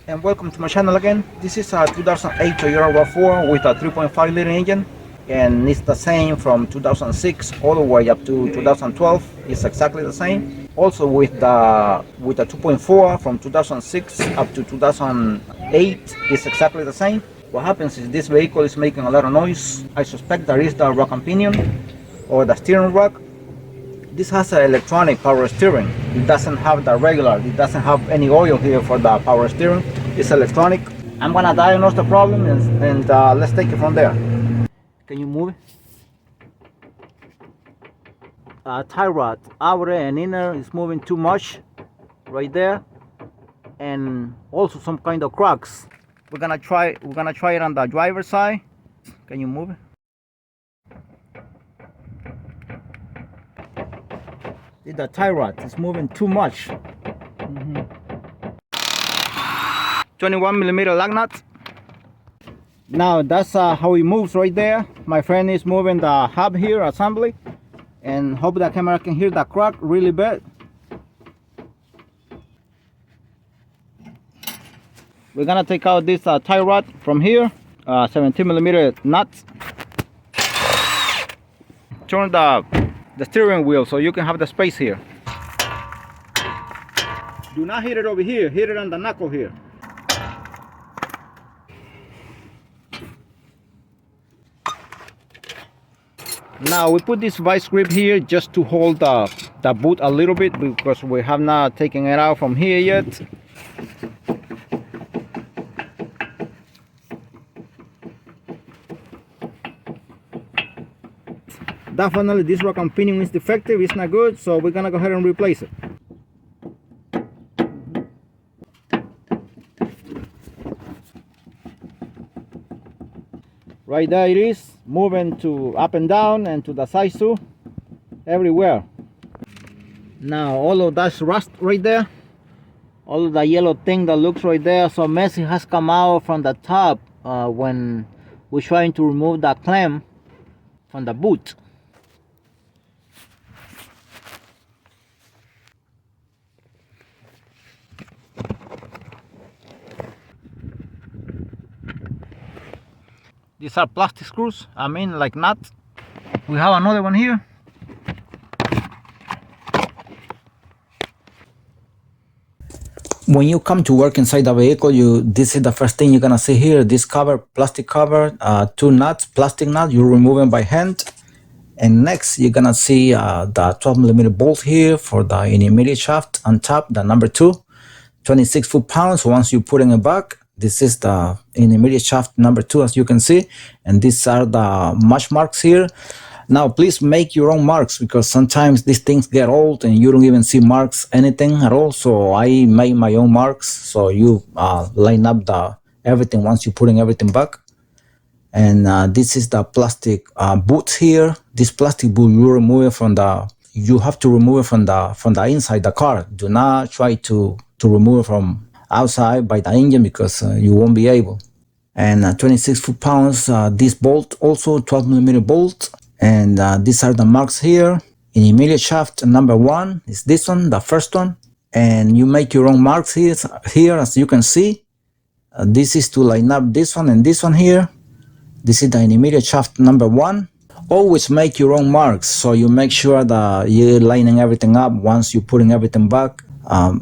And welcome to my channel again. This is a 2008 Toyota Rav4 with a 3.5 liter engine, and it's the same from 2006 all the way up to 2012. It's exactly the same. Also with the 2.4 from 2006 up to 2008 is exactly the same. What happens is this vehicle is making a lot of noise. I suspect that is the rack and pinion or the steering rack. This has an electronic power steering. It doesn't have the regular, it doesn't have any oil here for the power steering. It's electronic. I'm gonna diagnose the problem and let's take it from there. Can you move it? Tie rod, outer and inner is moving too much right there, and also some kind of cracks. We're gonna try it on the driver's side. Can you move it? The tie rod is moving too much. 21 millimeter lug nut. Now that's how it moves right there. My friend is moving the hub here, assembly, and hope the camera can hear the crack really bad. We're gonna take out this tie rod from here, 17 millimeter nuts. Turn the steering wheel so you can have the space here. Do not hit it over here, hit it on the knuckle here. Now we put this vice grip here just to hold the boot a little bit, because we have not taken it out from here yet. Definitely this rack and pinion is defective, it's not good, so we're gonna go ahead and replace it. Right there it is, moving to up and down and to the sides too, everywhere. Now all of that's rust right there, all of the yellow thing that looks right there so messy has come out from the top when we're trying to remove that clamp from the boot. These are plastic screws, I mean like nuts. We have another one here. When you come to work inside the vehicle, this is the first thing you're gonna see here. This cover, plastic cover, two nuts, plastic nuts, you remove them by hand. And next you're gonna see the 12 millimeter bolt here for the intermediate shaft on top, the number 2, 26 foot-pounds. Once you put in it back, this is the intermediate shaft number 2, as you can see, and these are the match marks here. Now please make your own marks, because sometimes these things get old and you don't even see marks, anything at all. So I made my own marks. So you line up everything once you putting everything back. And this is the plastic boot here. This plastic boot you remove it you have to remove it from the inside the car. Do not try to remove it from outside by the engine, because you won't be able. And 26 foot-pounds, this bolt also 12 millimeter bolt, and these are the marks here. Intermediate shaft number 1 is this one, the first one, and you make your own marks here as you can see. This is to line up this one and this one here. This is the intermediate shaft number 1. Always make your own marks, so you make sure that you're lining everything up once you're putting everything back.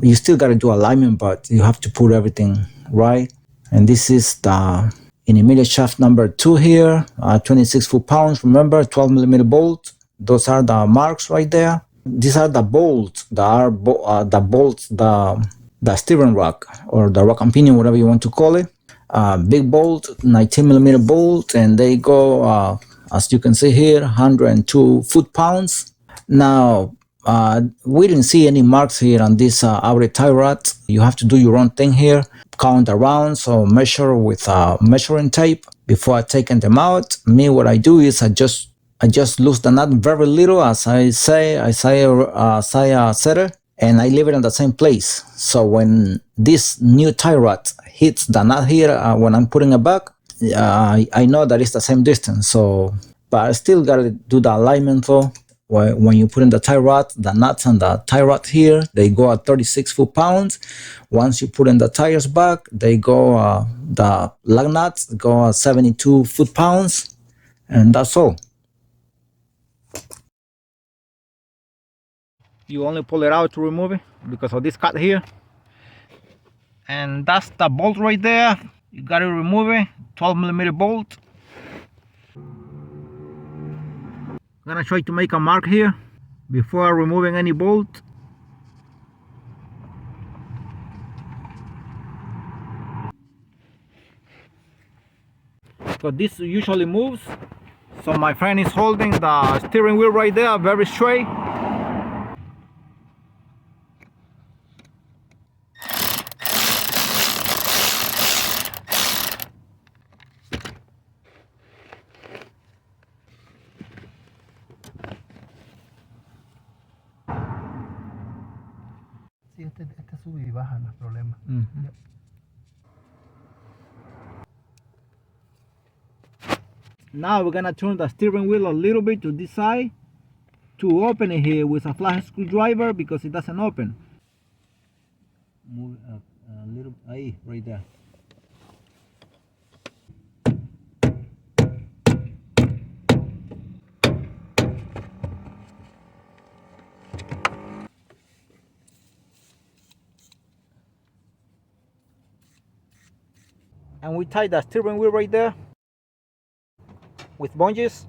You still got to do alignment, but you have to put everything right. And this is the intermediate shaft number 2 here, 26 foot-pounds. Remember, 12 millimeter bolt. Those are the marks right there. These are the bolts. The steering rack or the rack and pinion, whatever you want to call it. Big bolt, 19 millimeter bolt, and they go as you can see here, 102 foot-pounds. Now we didn't see any marks here on this outer tie rod. You have to do your own thing here, count around, so measure with measuring tape before taking them out. Me, what I do is I just loose the nut very little, as I set it, and I leave it in the same place. So when this new tie rod hits the nut here, when I'm putting it back, I know that it's the same distance. So, but I still gotta do the alignment though. when you put in the tie rod, the nuts and the tie rod here, they go at 36 foot-pounds. Once you put in the tires back, they go, the lug nuts go at 72 foot-pounds, and that's all. You only pull it out to remove it because of this cut here. And that's the bolt right there. You gotta remove it, 12mm bolt. I'm gonna try to make a mark here before removing any bolt. So this usually moves. So my friend is holding the steering wheel right there, very straight. Sí, este sube y baja, no es problema. Yep. Now we're gonna turn the steering wheel a little bit to this side to open it here with a flash screwdriver because it doesn't open. Move a little, ahí, right there. And we tie the steering wheel right there with bungees.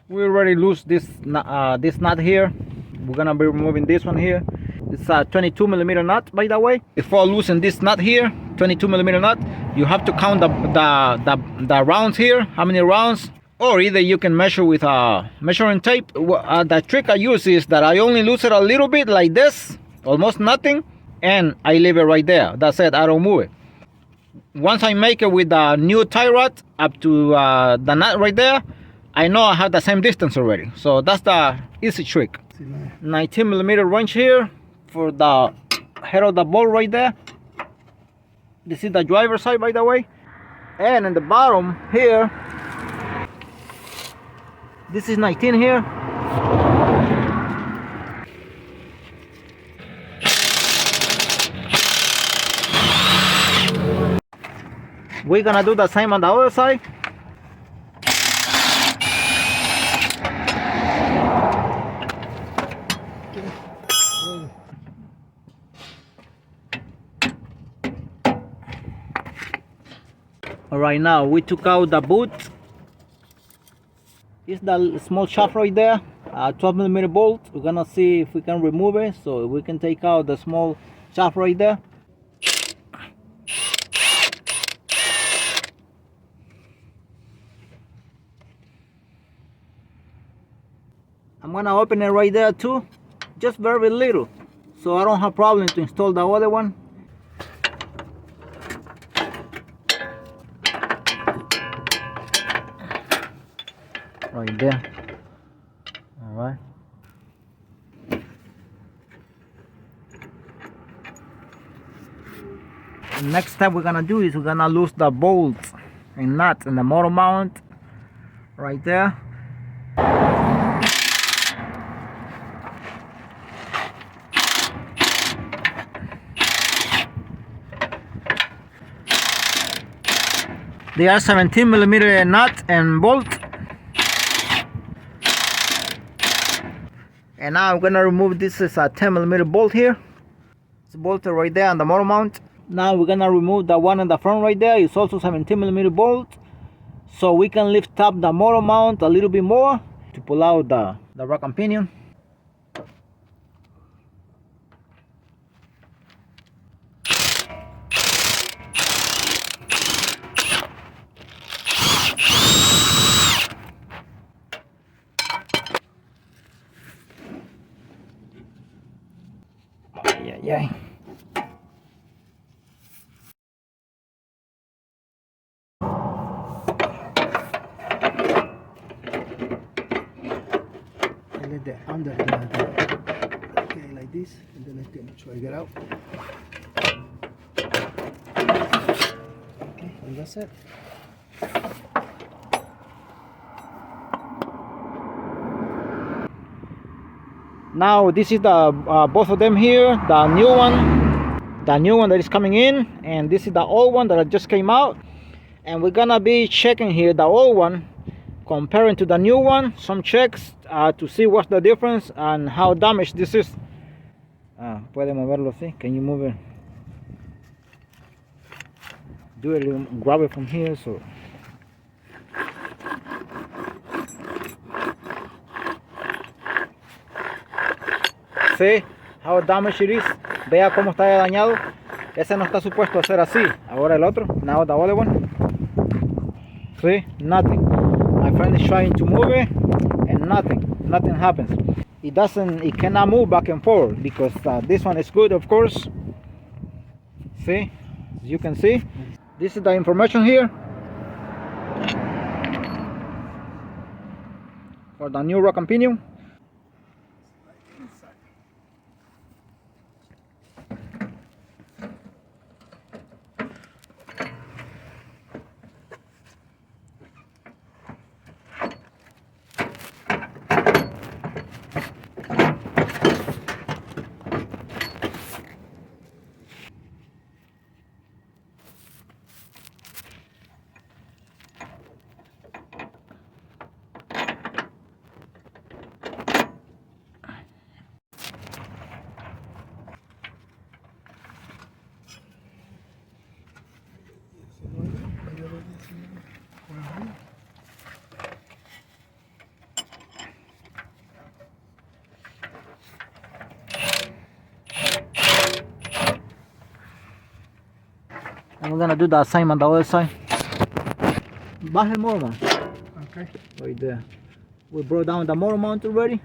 We already lose this nut here. We're gonna be removing this one here. It's a 22mm nut, by the way. Before losing this nut here, 22mm nut, you have to count the rounds here, how many rounds, or either you can measure with a measuring tape. The trick I use is that I only lose it a little bit like this, almost nothing, and I leave it right there. That's it, I don't move it. Once I make it with the new tie rod up to the nut right there, I know I have the same distance already. So that's the easy trick. 19mm wrench here for the head of the bolt right there. This is the driver's side, by the way. And in the bottom here, this is 19 here. We're gonna do the same on the other side. Alright, now we took out the boot. It's the small shaft right there, 12mm bolt. We're gonna see if we can remove it, so we can take out the small shaft right there. I'm gonna open it right there too, just very little, so I don't have problem to install the other one. Right there. All right. The next step we're gonna do is we're gonna lose the bolts and nuts in the motor mount right there. They are 17mm nut and bolt. And now I'm gonna remove this is a 10mm bolt here. It's bolted right there on the motor mount. Now we're gonna remove the one in the front right there. It's also 17mm bolt. So we can lift up the motor mount a little bit more to pull out the rack and pinion. Yeah. under the okay, like this, and then I can try to get out. Okay, and that's it. Now this is the both of them here, the new one that is coming in, and this is the old one that just came out. And we're gonna be checking here the old one comparing to the new one, some checks to see what's the difference and how damaged this is. Puede moverlo así. Can you move it? Do it, grab it from here. So see how damaged it is. Vea cómo está dañado. Ese no está supuesto a ser así. Ahora el otro. Now the other one. See, nothing. My friend is trying to move it, and nothing happens. It cannot move back and forth because this one is good, of course. See, as you can see, this is the information here for the new rack and pinion. And we're gonna do the same on the other side. Baja el motor mount. Okay. Right there. We brought down the motor mount already.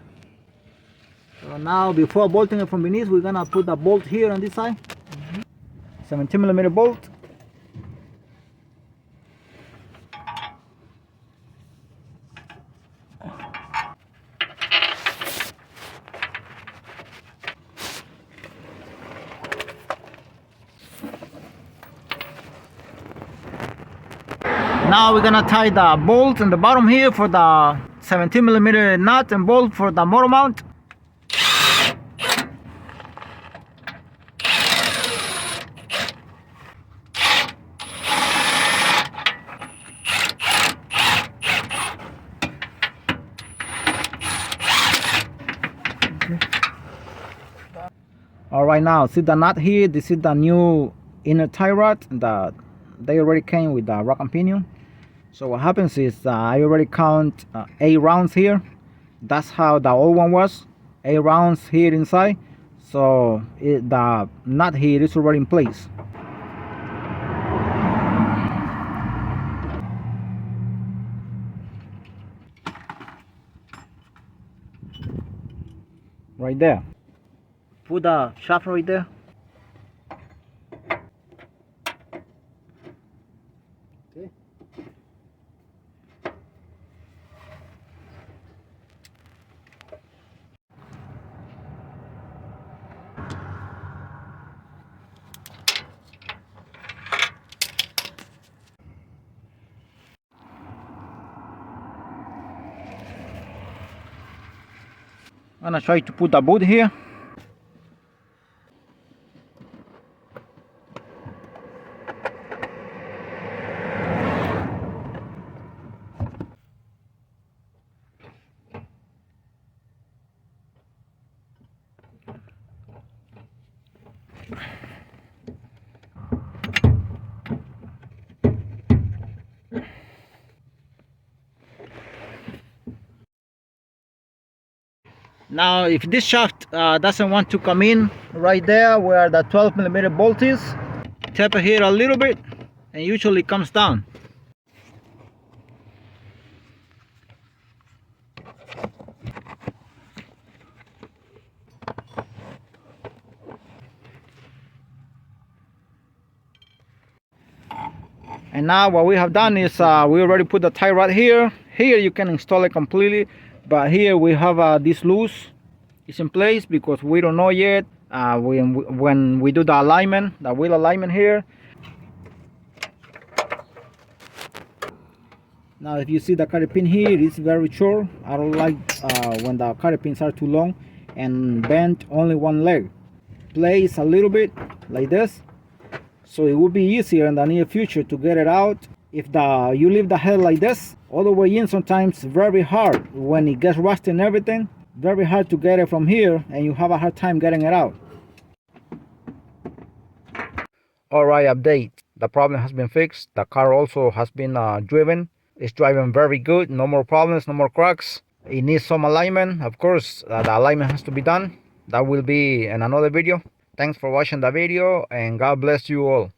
So now before bolting it from beneath, we're gonna put the bolt here on this side. 17mm bolt. Now we're gonna tie the bolt in the bottom here for the 17mm nut and bolt for the motor mount. All right, now see the nut here. This is the new inner tie rod that they already came with the rack and pinion. So what happens is I already count 8 rounds here. That's how the old one was, 8 rounds here inside. So the nut here is already in place. Right there. Put the shaft right there. Okay. I'm gonna try to put the boot here. Now if this shaft doesn't want to come in right there where the 12mm bolt is, tap it here a little bit and usually comes down. And now what we have done is we already put the tie rod here. Here you can install it completely. But here we have this loose. It's in place because we don't know yet when we do the alignment, the wheel alignment here. Now if you see the carry pin here, it's very short. I don't like when the carry pins are too long and bent only one leg. Place a little bit like this, so it will be easier in the near future to get it out. If you leave the head like this all the way in, sometimes very hard when it gets rusty and everything, very hard to get it from here, and you have a hard time getting it out. Alright, update. The problem has been fixed. The car also has been driven. It's driving very good. No more problems, no more cracks. It needs some alignment. Of course, the alignment has to be done. That will be in another video. Thanks for watching the video, and God bless you all.